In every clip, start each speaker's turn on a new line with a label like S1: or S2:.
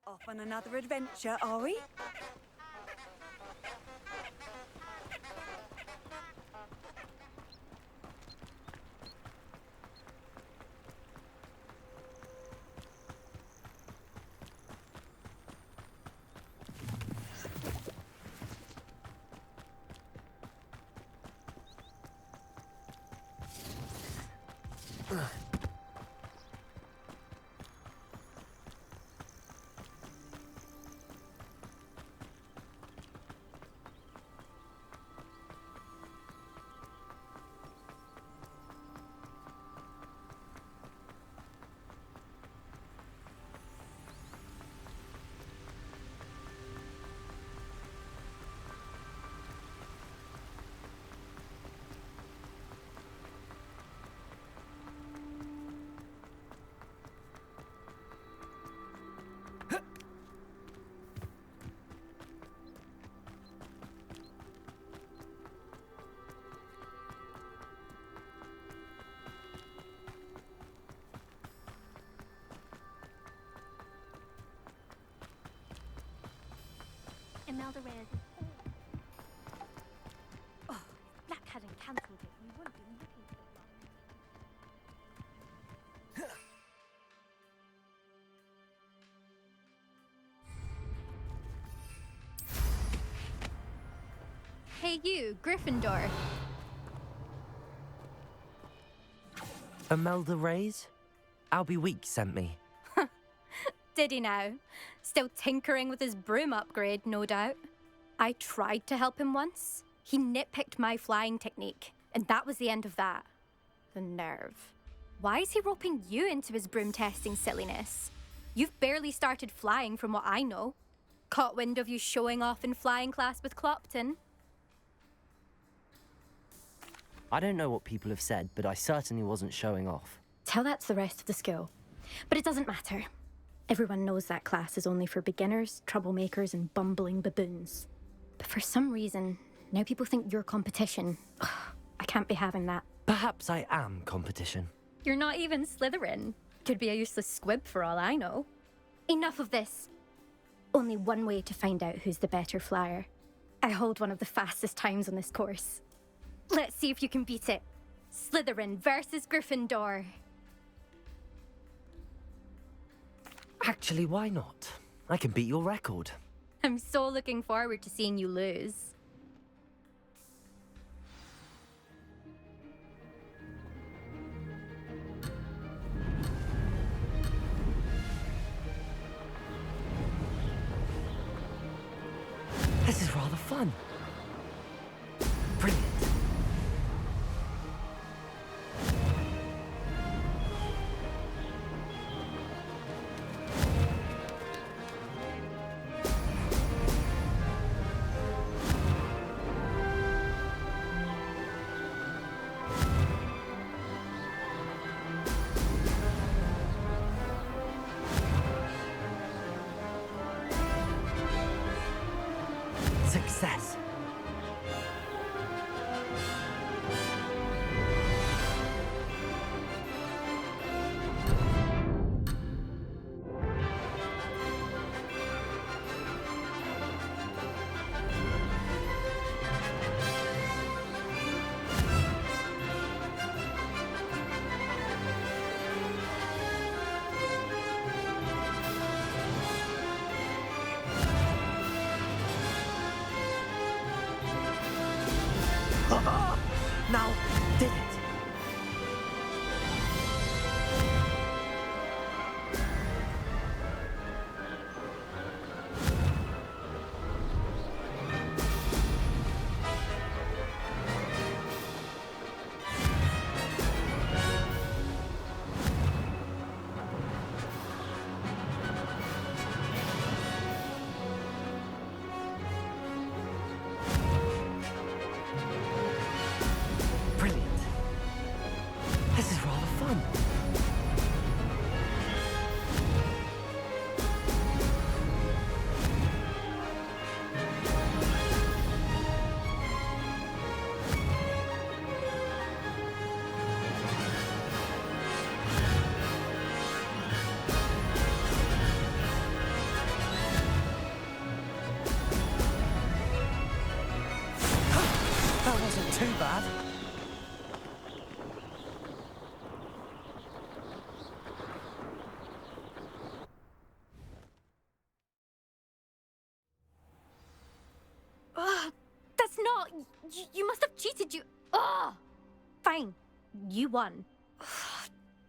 S1: Off on another adventure, are we?
S2: Imelda Reyes. Oh, if Black hadn't cancelled it, we wouldn't be looking so long.
S3: Hey you, Gryffindor.
S4: Imelda Reyes? Albie Week sent me.
S3: Did he now? Still tinkering with his broom upgrade, no doubt. I tried to help him once. He nitpicked my flying technique, and that was the end of that. The nerve. Why is he roping you into his broom testing silliness? You've barely started flying from what I know. Caught wind of you showing off in flying class with Clopton.
S4: I don't know what people have said, but I certainly wasn't showing off.
S3: Tell that to the rest of the school. But it doesn't matter. Everyone knows that class is only for beginners, troublemakers, and bumbling baboons. But for some reason, now people think you're competition. Ugh, I can't be having that.
S4: Perhaps I am competition.
S3: You're not even Slytherin. Could be a useless squib for all I know. Enough of this. Only one way to find out who's the better flyer. I hold one of the fastest times on this course. Let's see if you can beat it. Slytherin versus Gryffindor.
S4: Actually, why not? I can beat your record.
S3: I'm so looking forward to seeing you lose.
S4: This is rather fun. Brilliant. Success. Now, did it? That wasn't too bad.
S3: Ugh, that's not... You must have cheated, you... Ugh! Fine. You won.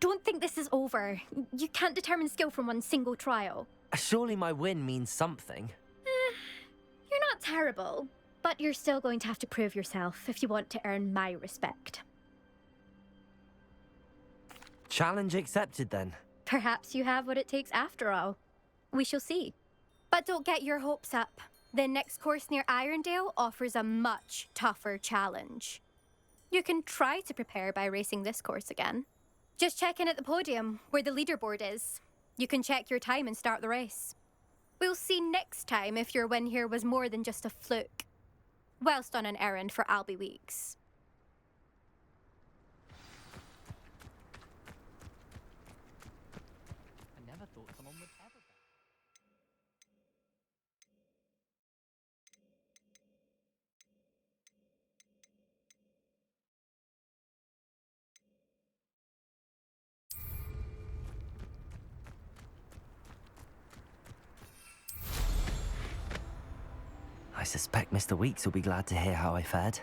S3: Don't think this is over. You can't determine skill from one single trial.
S4: Surely my win means something.
S3: You're not terrible, but you're still going to have to prove yourself if you want to earn my respect.
S4: Challenge accepted then.
S3: Perhaps you have what it takes after all. We shall see. But don't get your hopes up. The next course near Irondale offers a much tougher challenge. You can try to prepare by racing this course again. Just check in at the podium, where the leaderboard is. You can check your time and start the race. We'll see next time if your win here was more than just a fluke. Whilst on an errand for Albie Weeks.
S4: I never thought someone would ever... I suspect Mr. Weeks will be glad to hear how I fared.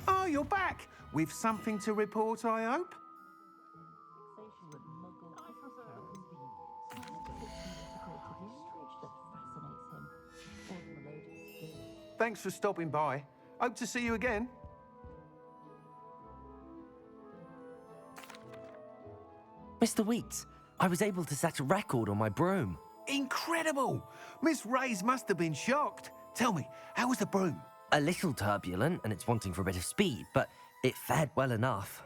S5: Oh, you're back! With something to report, I hope? Thanks for stopping by. Hope to see you again.
S4: Mr. Weeks, I was able to set a record on my broom.
S5: Incredible! Miss Ray's must have been shocked. Tell me, how was the broom?
S4: A little turbulent and it's wanting for a bit of speed, but it fared well enough.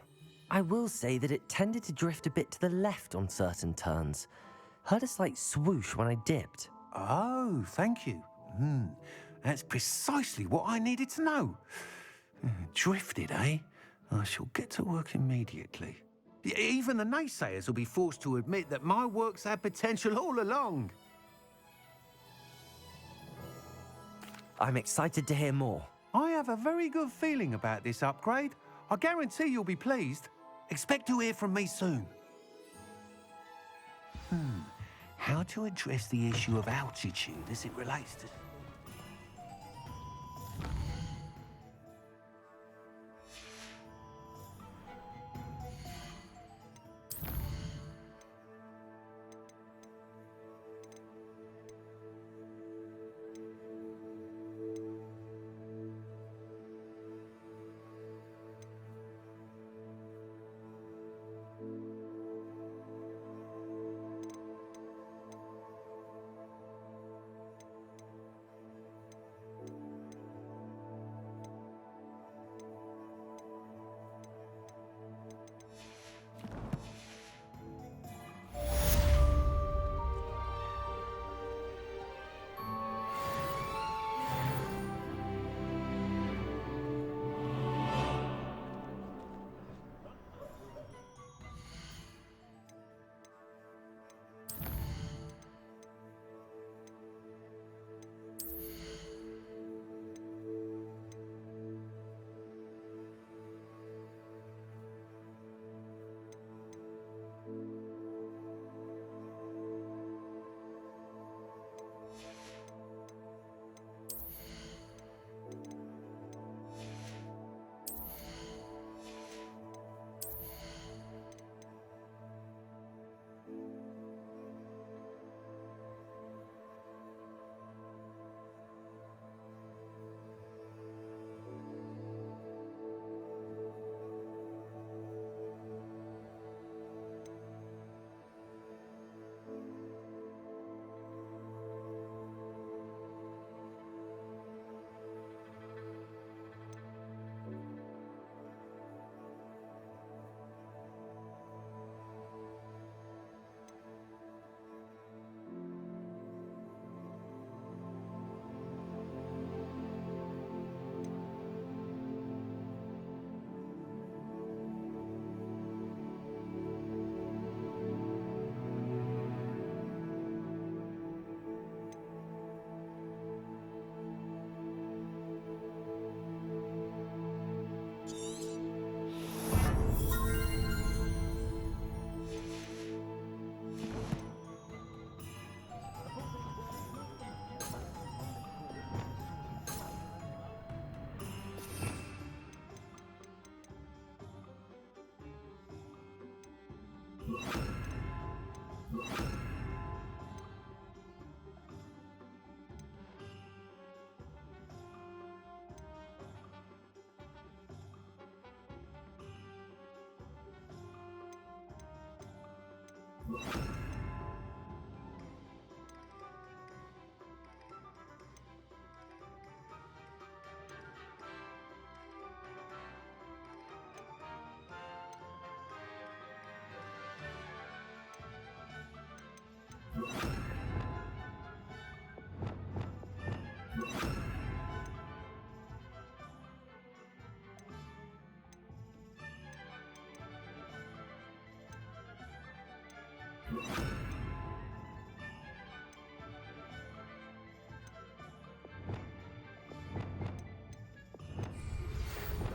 S4: I will say that it tended to drift a bit to the left on certain turns. Heard a slight swoosh when I dipped.
S5: Oh, thank you. That's precisely what I needed to know. Drifted, eh? I shall get to work immediately. Even the naysayers will be forced to admit that my work's had potential all along.
S4: I'm excited to hear more.
S5: I have a very good feeling about this upgrade. I guarantee you'll be pleased. Expect to hear from me soon. How to address the issue of altitude as it relates to...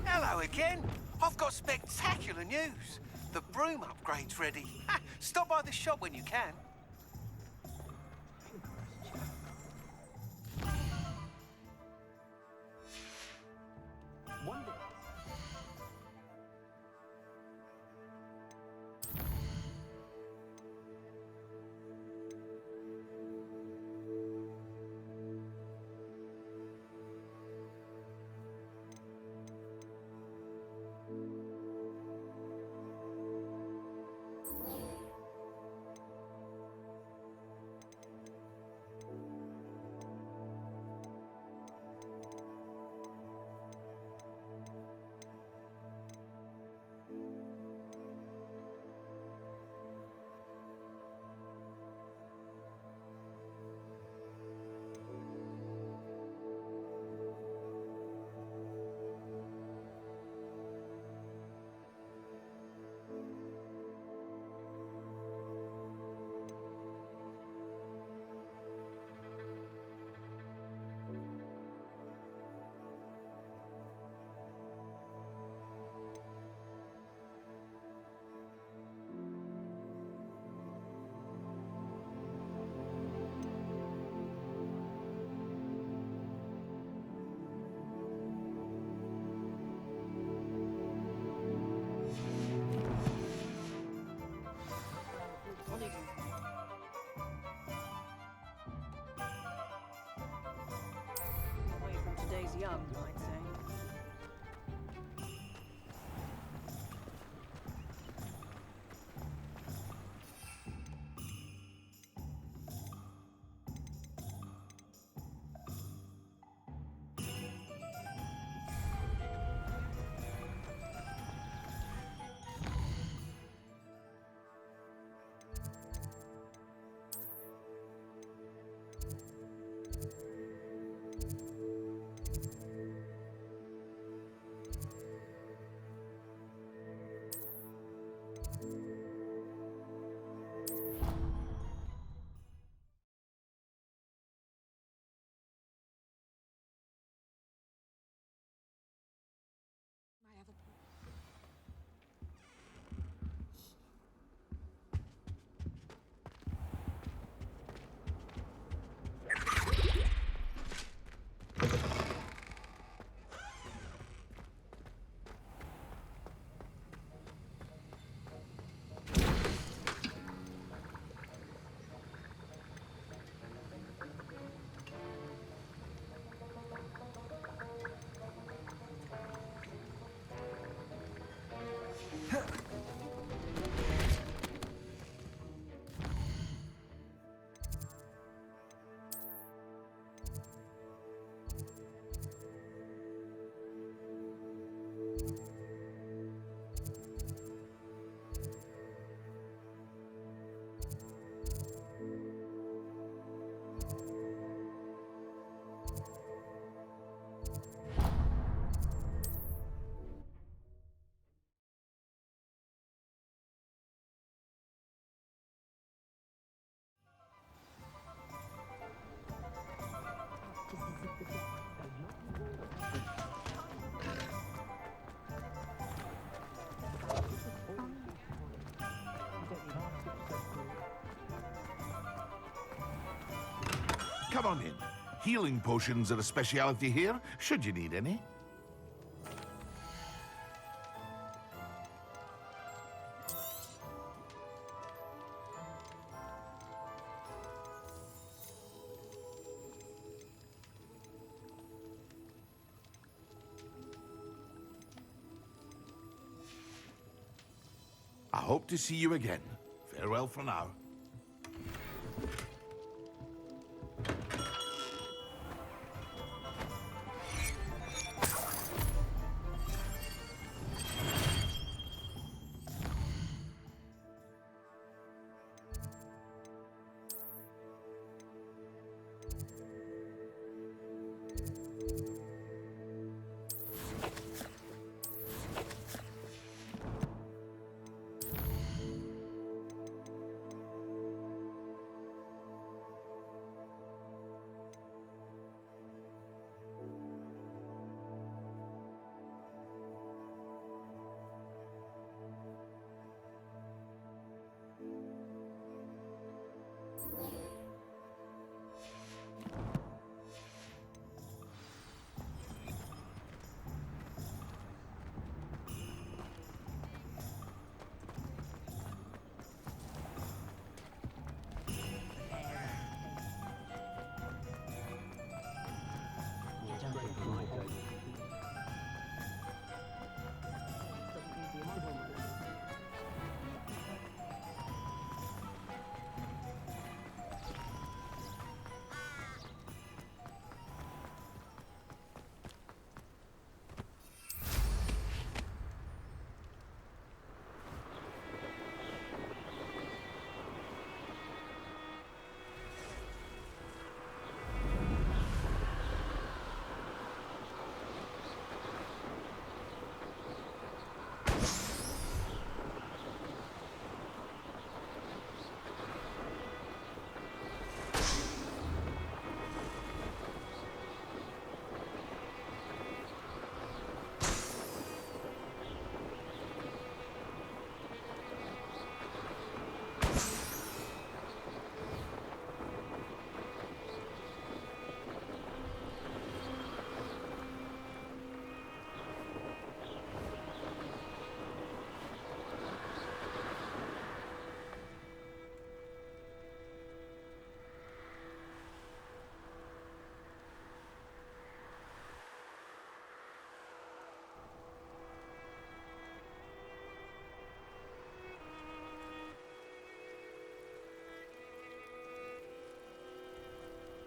S5: Hello again. I've got spectacular news. The broom upgrade's ready. Stop by the shop when you can.
S1: Away from today's young, I'd say.
S6: Come on in. Healing potions are a speciality here, should you need any. hope to see you again. Farewell for now.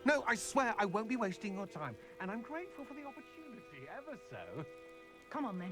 S5: No, I swear I won't be wasting your time. And I'm grateful for the opportunity, ever so.
S1: Come on, then.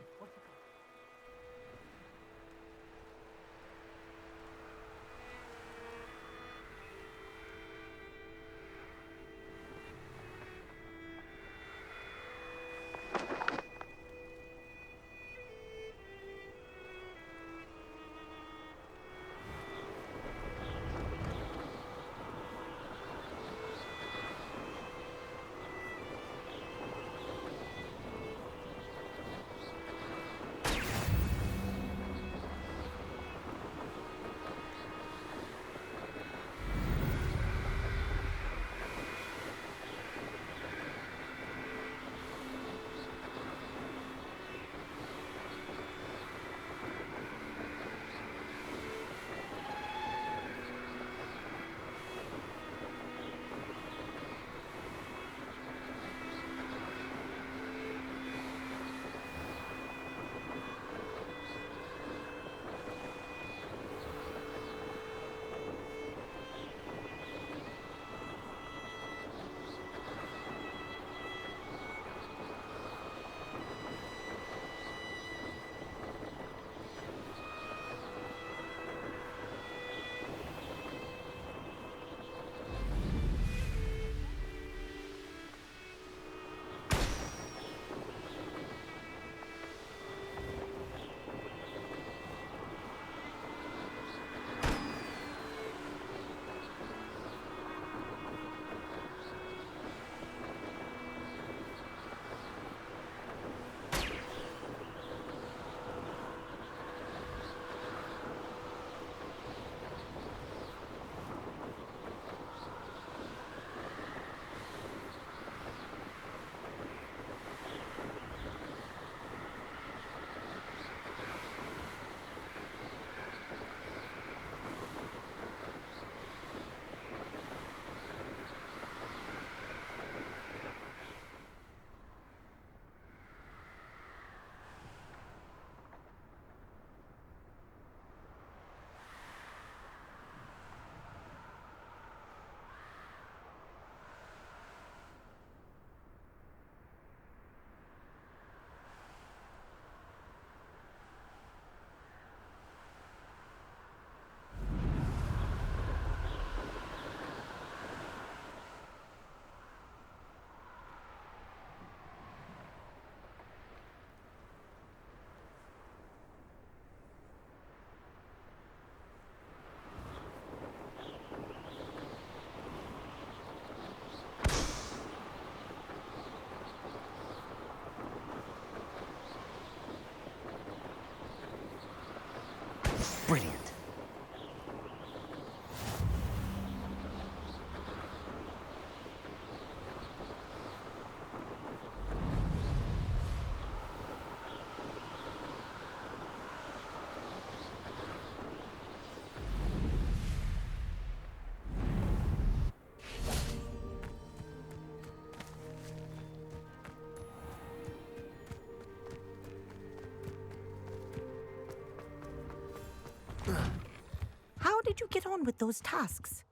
S7: did you get on with those tasks?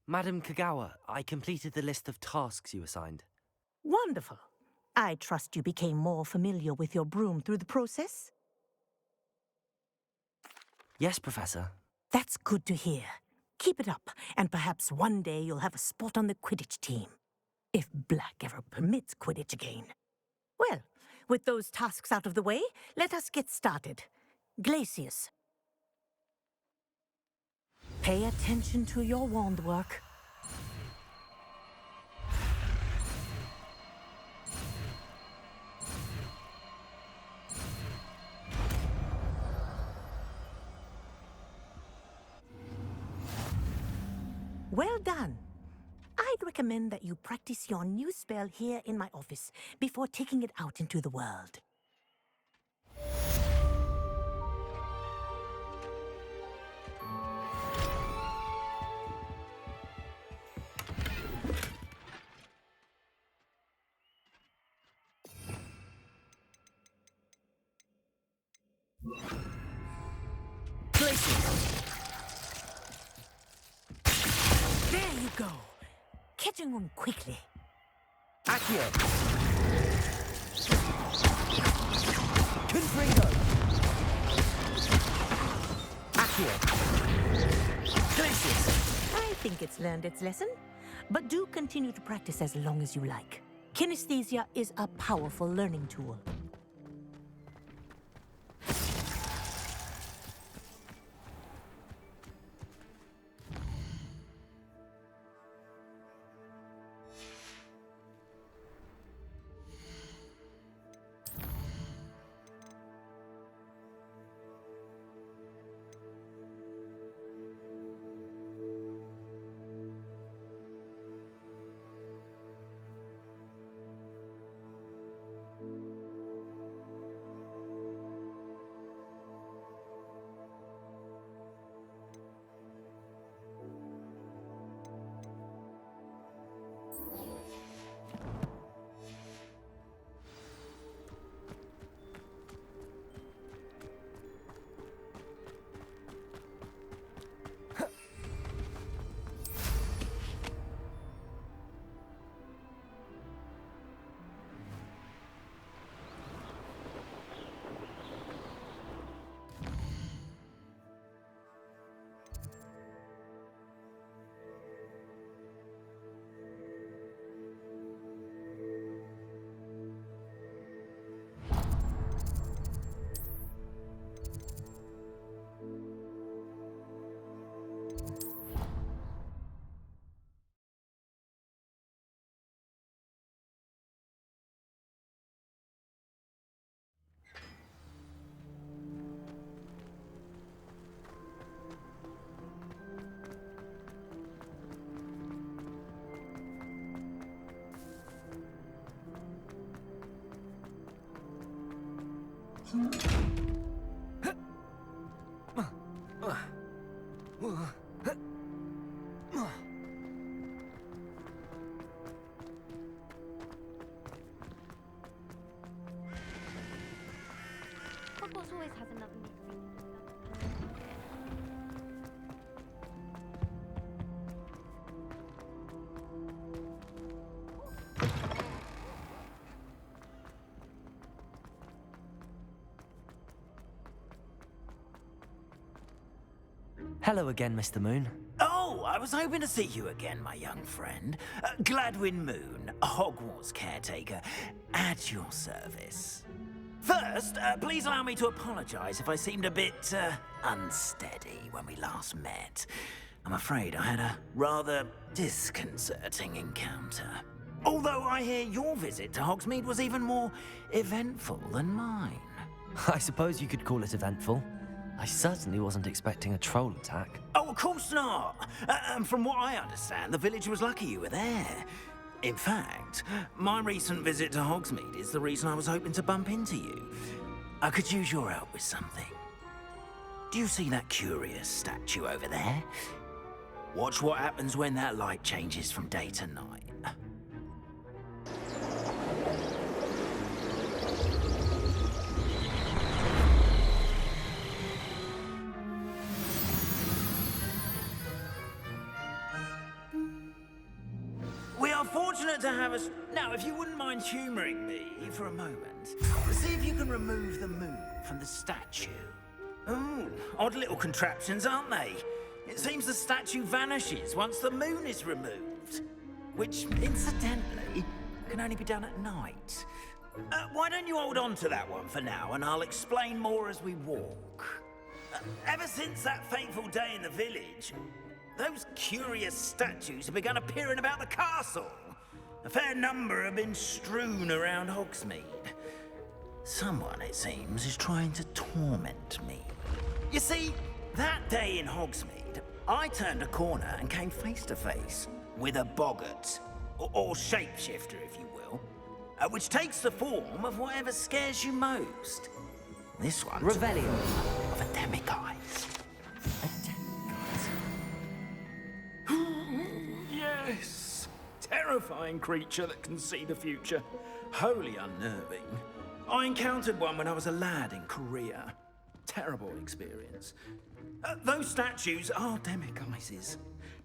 S4: Madam Kagawa, I completed the list of tasks you assigned.
S7: Wonderful. I trust you became more familiar with your broom through the process?
S4: Yes, Professor.
S7: That's good to hear. Keep it up, and perhaps one day you'll have a spot on the Quidditch team. If Black ever permits Quidditch again. Well, with those tasks out of the way, let us get started. Glacius. Pay attention to your wand work. Well done. I'd recommend that you practice your new spell here in my office before taking it out into the world. There you go. Catching them quickly.
S4: Accio! Confringo! Accio! Glacius!
S7: I think it's learned its lesson, but do continue to practice as long as you like. Kinesthesia is a powerful learning tool.
S2: Hogwarts always has another meeting.
S4: Hello again, Mr. Moon.
S8: Oh, I was hoping to see you again, my young friend. Gladwin Moon, Hogwarts caretaker, at your service. First, please allow me to apologize if I seemed a bit unsteady when we last met. I'm afraid I had a rather disconcerting encounter. Although I hear your visit to Hogsmeade was even more eventful than mine.
S4: I suppose you could call it eventful. I certainly wasn't expecting a troll attack.
S8: Oh, of course not. And from what I understand, the village was lucky you were there. In fact, my recent visit to Hogsmeade is the reason I was hoping to bump into you. I could use your help with something. Do you see that curious statue over there? Watch what happens when that light changes from day to night. fortunate to have us. Now, if you wouldn't mind humouring me for a moment, see if you can remove the moon from the statue. Oh, odd little contraptions, aren't they? It seems the statue vanishes once the moon is removed, which, incidentally, can only be done at night. Why don't you hold on to that one for now, and I'll explain more as we walk. Ever since that fateful day in the village, those curious statues have begun appearing about the castle. A fair number have been strewn around Hogsmeade. Someone, it seems, is trying to torment me. You see, that day in Hogsmeade, I turned a corner and came face to face with a boggart, or shapeshifter, if you will, which takes the form of whatever scares you most. This one
S4: Revelio.
S8: of a demiguise. Yes, terrifying creature that can see the future. Wholly unnerving. I encountered one when I was a lad in Korea. Terrible experience. Those statues are demiguises.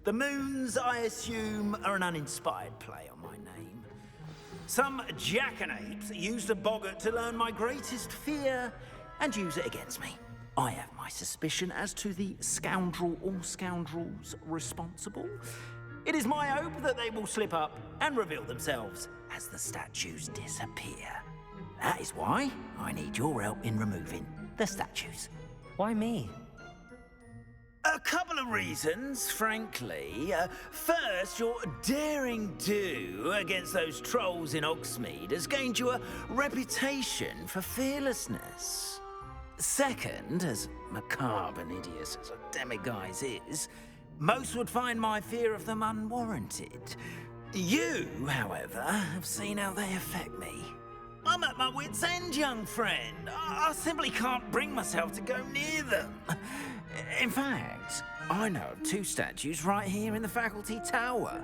S8: The moons, I assume, are an uninspired play on my name. Some jackanapes used a boggart to learn my greatest fear and use it against me. I have my suspicion as to the scoundrel or scoundrels responsible. It is my hope that they will slip up and reveal themselves as the statues disappear. That is why I need your help in removing the statues.
S4: Why me?
S8: A couple of reasons, frankly. First, your daring do against those trolls in Hogsmeade has gained you a reputation for fearlessness. Second, as macabre and hideous as a demiguise is, most would find my fear of them unwarranted. You, however, have seen how they affect me. I'm at my wit's end, young friend. I simply can't bring myself to go near them. In fact, I know of two statues right here in the faculty tower.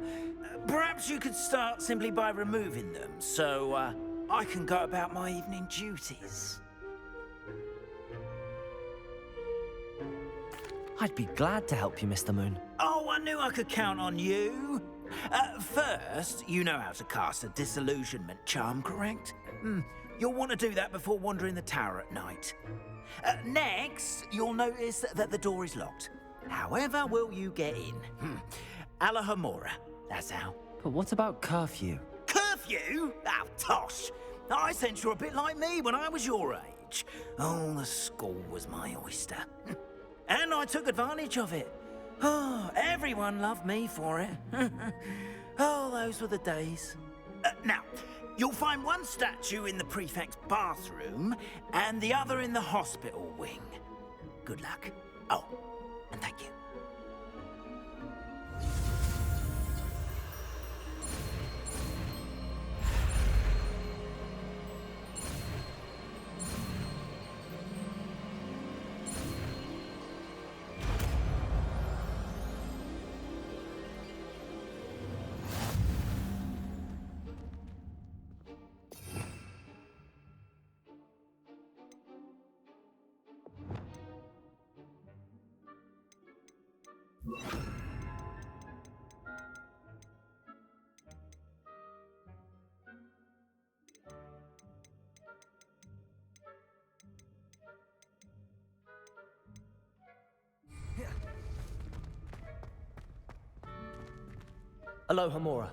S8: Perhaps you could start simply by removing them, so I can go about my evening duties.
S4: I'd be glad to help you, Mr. Moon.
S8: Oh, I knew I could count on you. First, you know how to cast a disillusionment charm, correct? You'll want to do that before wandering the tower at night. Next, you'll notice that the door is locked. However will you get in? Alahomora, that's how.
S4: But what about curfew?
S8: Curfew? Oh, tosh. I sense you're a bit like me when I was your age. Oh, the school was my oyster. And I took advantage of it. Oh, everyone loved me for it. Oh, those were the days. Now, you'll find one statue in the prefect's bathroom and the other in the hospital wing. Good luck. Oh, and thank you.
S4: Aloha, Mora.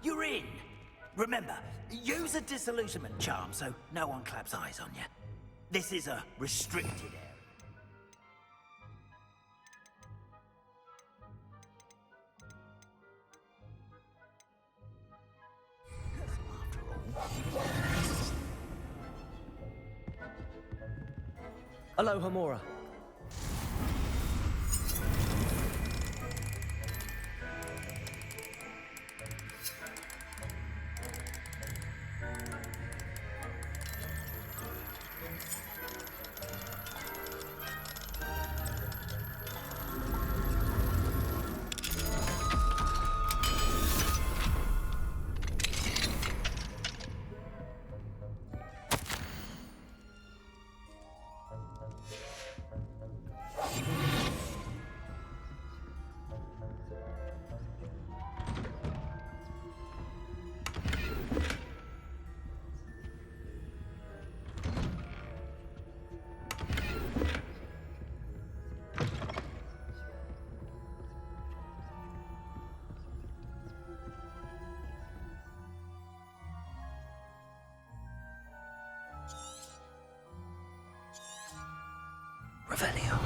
S8: you're in. Remember, use a disillusionment charm so no one claps eyes on you. This is a restricted area.
S4: Aloha Mora. Revelio.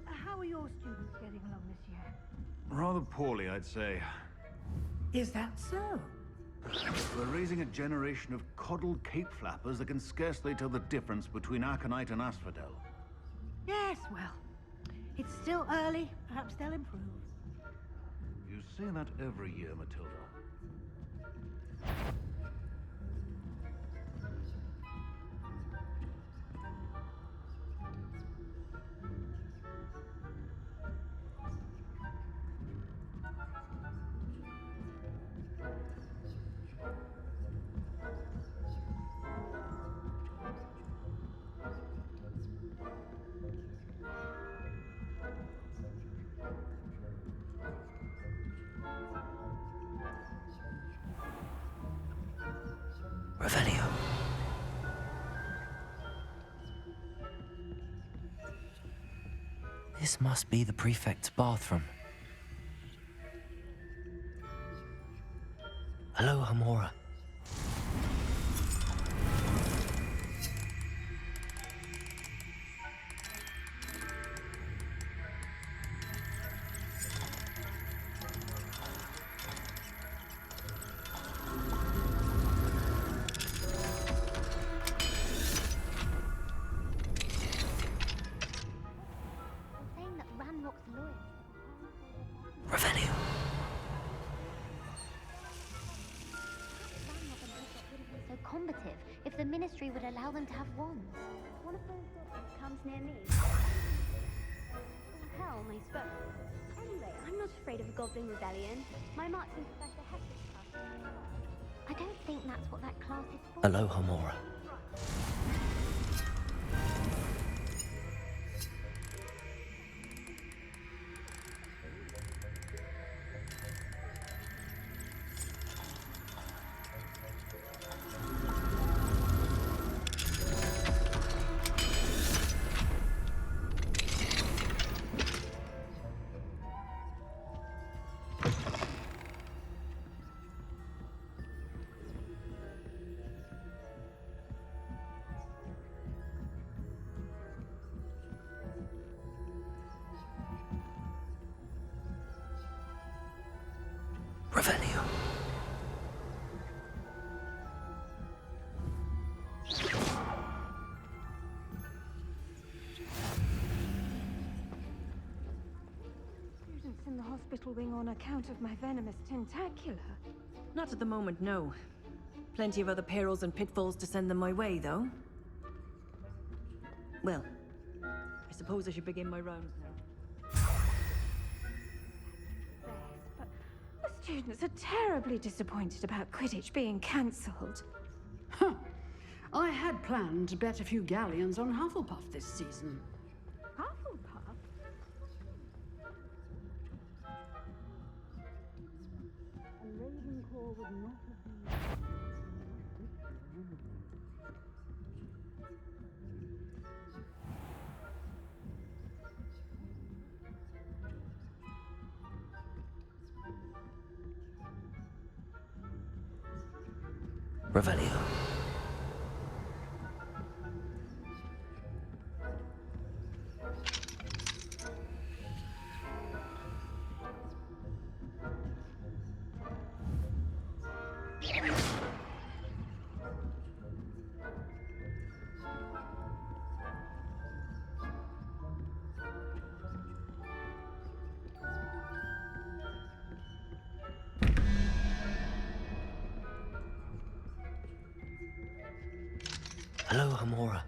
S2: How are your students getting along this year?
S9: Rather poorly, I'd say.
S7: Is that so?
S9: We're raising a generation of coddled cape flappers that can scarcely tell the difference between Aconite and Asphodel.
S2: Yes, well, it's still early. Perhaps they'll improve.
S9: You say that every year, Matilda.
S4: Revelio. This must be the prefect's bathroom. Aloha Mora.
S2: Saying that Ranrock's loyal.
S4: Revelio.
S2: Ranrock and Bishop would have been so combative if the Ministry would allow them to have wands. One of those goblins comes near me. Hell, may suppose. Anyway, I'm not afraid of a goblin rebellion. My marching professor has this class. I don't think that's what that class is for.
S4: Aloha Mora. Revelio.
S10: Students in the hospital wing on account of my venomous tentacula.
S1: Not at the moment, no. Plenty of other perils and pitfalls to send them my way, though. Well, I suppose I should begin my rounds now.
S10: But the students are terribly disappointed about Quidditch being cancelled.
S11: I had planned to bet a few galleons on Hufflepuff this season.
S10: Hufflepuff?
S11: A Ravenclaw would not have been...
S4: Revelio. Hello, Hamora.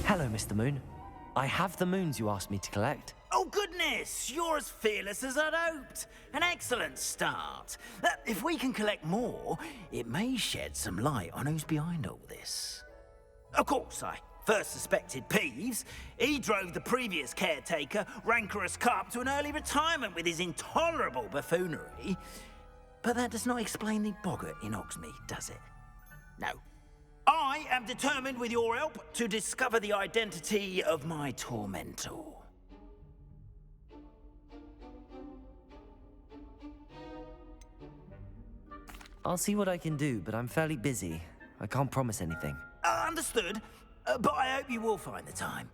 S4: Hello, Mr. Moon. I have the moons you asked me to collect.
S8: Oh, goodness! You're as fearless as I'd hoped. An excellent start. If we can collect more, it may shed some light on who's behind all this. Of course, I first suspected Peeves. He drove the previous caretaker, Rancorous Carp, to an early retirement with his intolerable buffoonery. But that does not explain the boggart in Hogsmeade, does it? No. I am determined, with your help, to discover the identity of my tormentor.
S4: I'll see what I can do, but I'm fairly busy. I can't promise anything.
S8: Understood. But I hope you will find the time.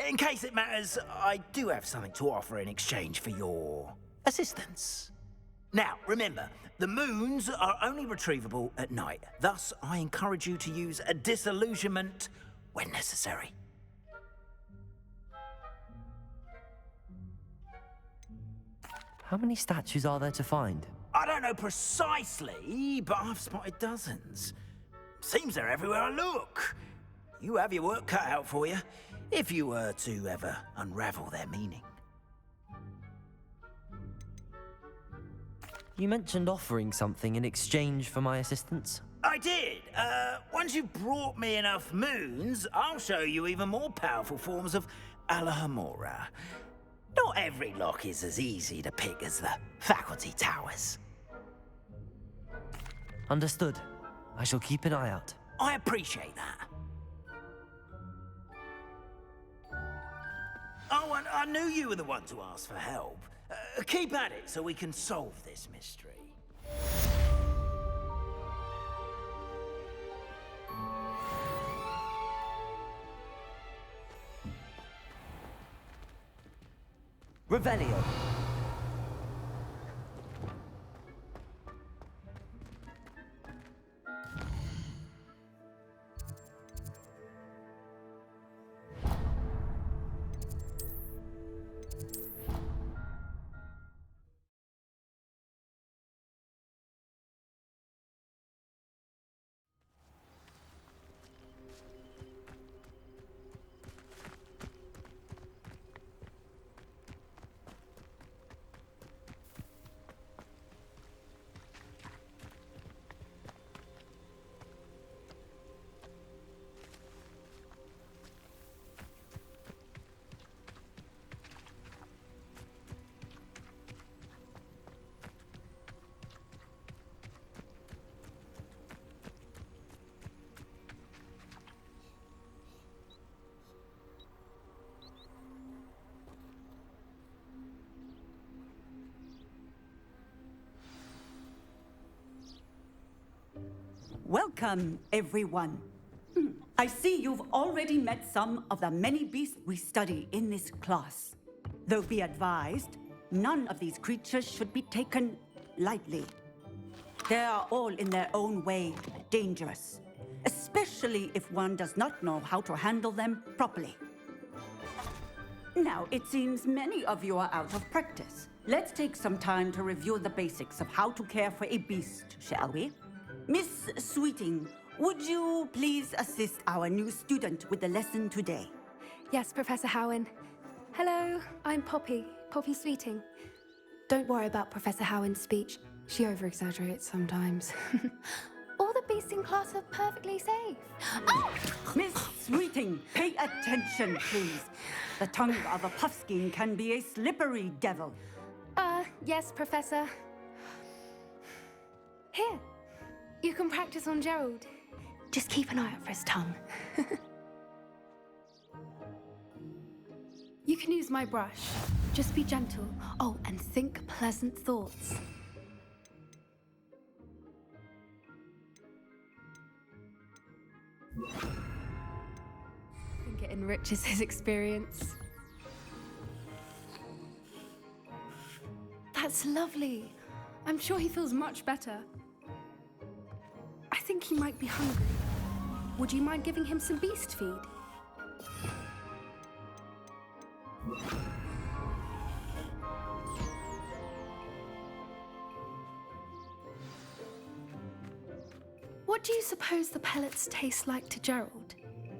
S8: In case it matters, I do have something to offer in exchange for your assistance. Now, remember, the moons are only retrievable at night. Thus, I encourage you to use a disillusionment when necessary.
S4: How many statues are there to find?
S8: I don't know precisely, but I've spotted dozens. Seems they're everywhere I look. You have your work cut out for you, if you were to ever unravel their meaning.
S4: You mentioned offering something in exchange for my assistance.
S8: I did. Once you've brought me enough moons, I'll show you even more powerful forms of Alohomora. Not every lock is as easy to pick as the faculty towers.
S4: Understood. I shall keep an eye out.
S8: I appreciate that. Oh, and I knew you were the one to ask for help. Keep at it so we can solve this mystery.
S4: Revelio.
S12: Welcome, everyone. I see you've already met some of the many beasts we study in this class. Though be advised, none of these creatures should be taken lightly. They are all in their own way dangerous, especially if one does not know how to handle them properly. Now, it seems many of you are out of practice. Let's take some time to review the basics of how to care for a beast, shall we? Miss Sweeting, would you please assist our new student with the lesson today?
S13: Yes, Professor Howen. Hello, I'm Poppy Sweeting. Don't worry about Professor Howen's speech. She over-exaggerates sometimes. All the beasts in class are perfectly safe. Oh!
S12: Miss Sweeting, pay attention, please. The tongue of a puffskein can be a slippery devil.
S13: Yes, Professor. Here, you can practice on Gerald. Just keep an eye out for his tongue. You can use my brush. Just be gentle. Oh, and think pleasant thoughts. I think it enriches his experience. That's lovely. I'm sure he feels much better. I think he might be hungry. Would you mind giving him some beast feed? What do you suppose the pellets taste like to Gerald?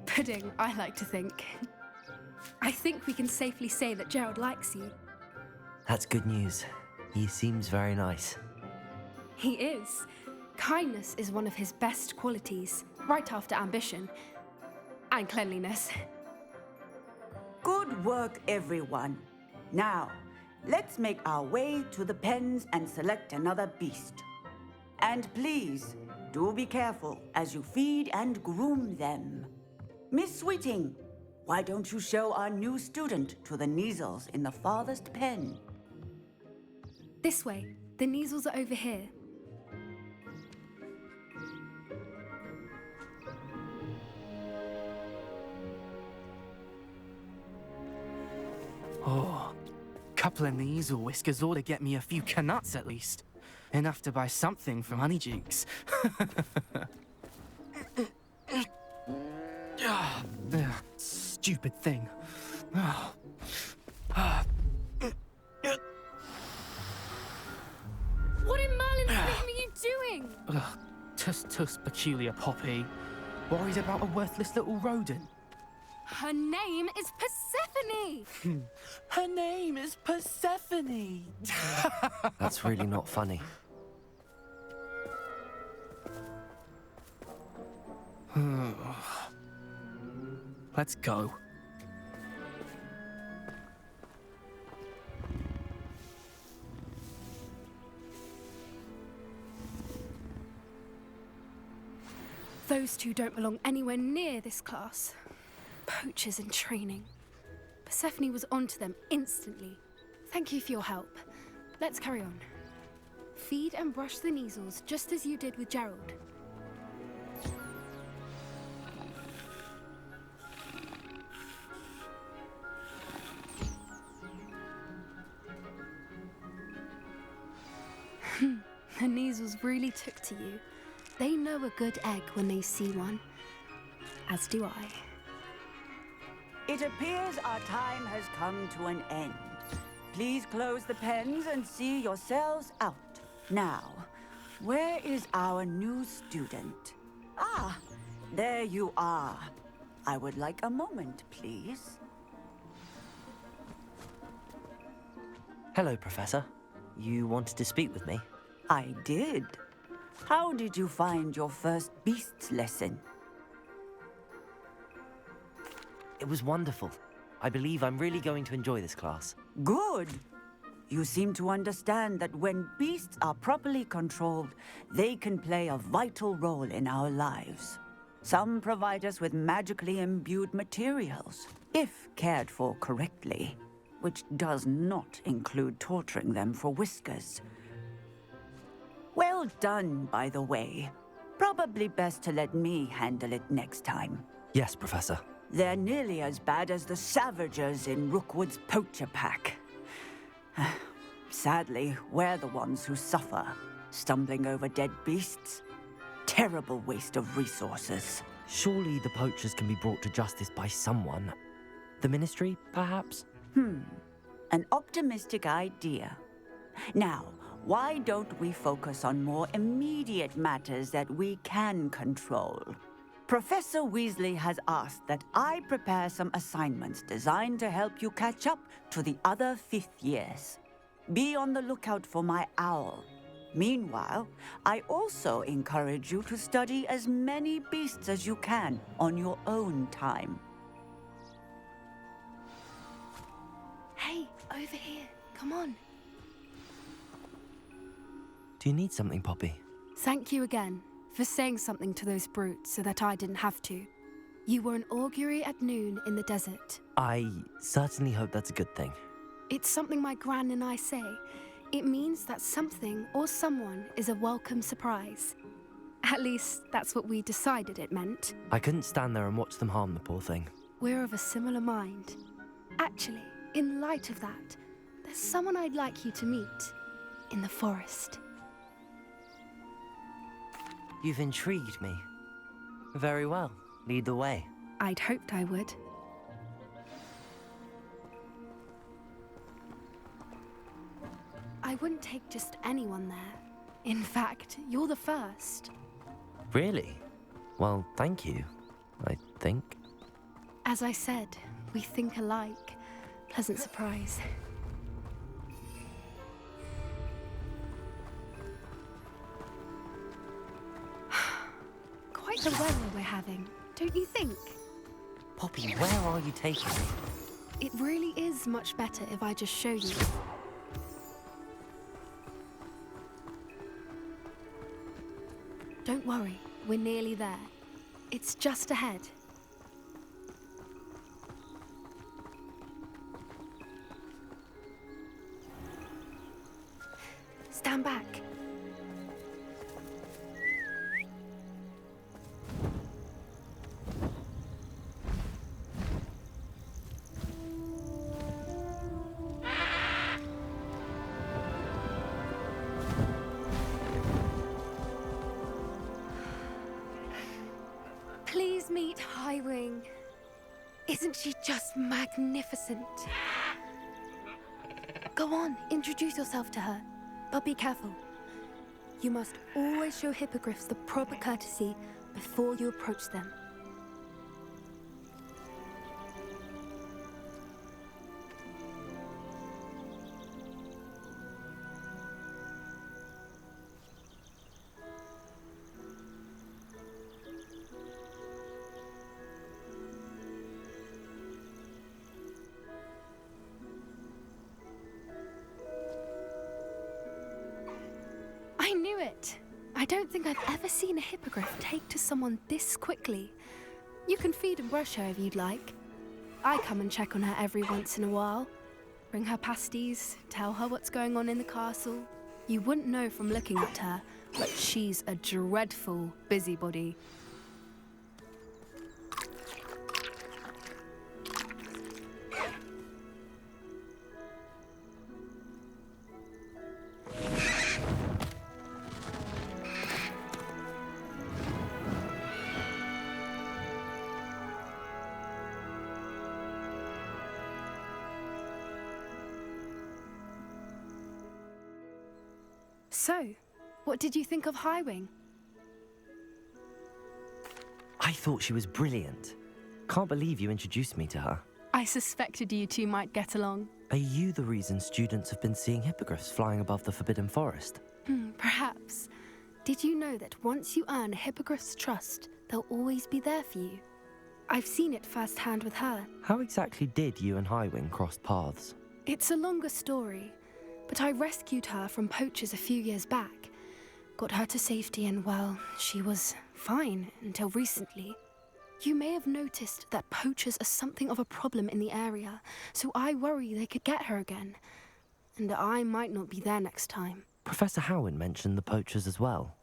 S13: Pudding, I like to think. I think we can safely say that Gerald likes you.
S4: That's good news. He seems very nice.
S13: He is. Kindness is one of his best qualities, right after ambition and cleanliness.
S12: Good work, everyone. Now, let's make our way to the pens and select another beast. And please, do be careful as you feed and groom them. Miss Sweeting, why don't you show our new student to the Neasels in the farthest pen?
S13: This way. The Neasels are over here.
S14: Oh, couple of Neasel whiskers ought to get me a few canuts at least. Enough to buy something from Honeydukes. Stupid thing.
S13: What in Merlin's name are you doing?
S14: Tuss peculiar Poppy. Worried about a worthless little rodent.
S13: Her name is Persephone!
S14: Her name is Persephone!
S4: That's really not funny.
S14: Let's go.
S13: Those two don't belong anywhere near this class. Poachers in training. Persephone was onto them instantly. Thank you for your help. Let's carry on. Feed and brush the Neasels just as you did with Gerald. The Neasels really took to you. They know a good egg when they see one. As do I.
S12: It appears our time has come to an end. Please close the pens and see yourselves out. Now, where is our new student? Ah, there you are. I would like a moment, please.
S4: Hello, Professor. You wanted to speak with me?
S12: I did. How did you find your first beasts lesson?
S4: It was wonderful. I believe I'm really going to enjoy this class.
S12: Good. You seem to understand that when beasts are properly controlled, they can play a vital role in our lives. Some provide us with magically imbued materials, if cared for correctly, which does not include torturing them for whiskers. Well done, by the way. Probably best to let me handle it next time.
S4: Yes, Professor.
S12: They're nearly as bad as the Savagers in Rookwood's poacher pack. Sadly, we're the ones who suffer, stumbling over dead beasts. Terrible waste of resources.
S4: Surely the poachers can be brought to justice by someone. The Ministry, perhaps?
S12: An optimistic idea. Now, why don't we focus on more immediate matters that we can control? Professor Weasley has asked that I prepare some assignments designed to help you catch up to the other fifth years. Be on the lookout for my owl. Meanwhile, I also encourage you to study as many beasts as you can on your own time.
S13: Hey, over here. Come on.
S4: Do you need something, Poppy?
S13: Thank you again for saying something to those brutes so that I didn't have to. You were an augury at noon in the desert.
S4: I certainly hope that's a good thing.
S13: It's something my gran and I say. It means that something or someone is a welcome surprise. At least, that's what we decided it meant.
S4: I couldn't stand there and watch them harm the poor thing.
S13: We're of a similar mind. Actually, in light of that, there's someone I'd like you to meet in the forest.
S4: You've intrigued me. Very well. Lead the way.
S13: I'd hoped I would. I wouldn't take just anyone there. In fact, you're the first.
S4: Really? Well, thank you, I think.
S13: As I said, we think alike. Pleasant surprise. Quite the weather we're having, don't you think?
S4: Poppy, where are you taking me?
S13: It really is much better if I just show you. Don't worry, we're nearly there. It's just ahead. Stand back. Please meet Highwing. Isn't she just magnificent? Go on, introduce yourself to her. But be careful. You must always show hippogriffs the proper courtesy before you approach them. I knew it! I don't think I've ever seen a hippogriff take to someone this quickly. You can feed and brush her if you'd like. I come and check on her every once in a while. Bring her pasties, tell her what's going on in the castle. You wouldn't know from looking at her, but she's a dreadful busybody. So, what did you think of Highwing?
S4: I thought she was brilliant. Can't believe you introduced me to her.
S13: I suspected you two might get along.
S4: Are you the reason students have been seeing hippogriffs flying above the Forbidden Forest?
S13: Perhaps. Did you know that once you earn a hippogriff's trust, they'll always be there for you? I've seen it firsthand with her.
S4: How exactly did you and Highwing cross paths?
S13: It's a longer story, but I rescued her from poachers a few years back. Got her to safety and, well, she was fine until recently. You may have noticed that poachers are something of a problem in the area, so I worry they could get her again. And I might not be there next time.
S4: Professor Howin mentioned the poachers as well.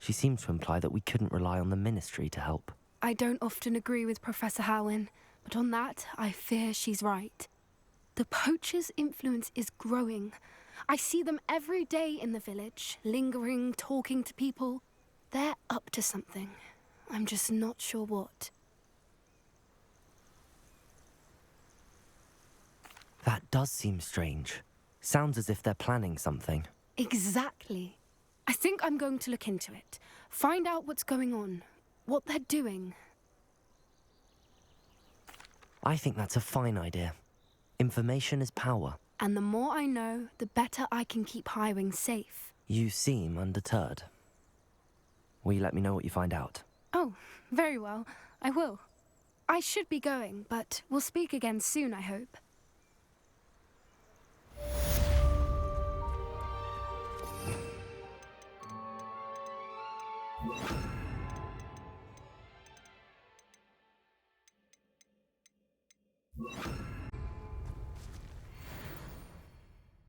S4: She seems to imply that we couldn't rely on the Ministry to help.
S13: I don't often agree with Professor Howin, but on that, I fear she's right. The poachers' influence is growing. I see them every day in the village, lingering, talking to people. They're up to something. I'm just not sure what.
S4: That does seem strange. Sounds as if they're planning something.
S13: Exactly. I think I'm going to look into it. Find out what's going on, what they're doing.
S4: I think that's a fine idea. Information is power.
S13: And the more I know, the better I can keep Highwing safe.
S4: You seem undeterred. Will you let me know what you find out?
S13: Oh, very well. I will. I should be going, but we'll speak again soon, I hope.
S9: You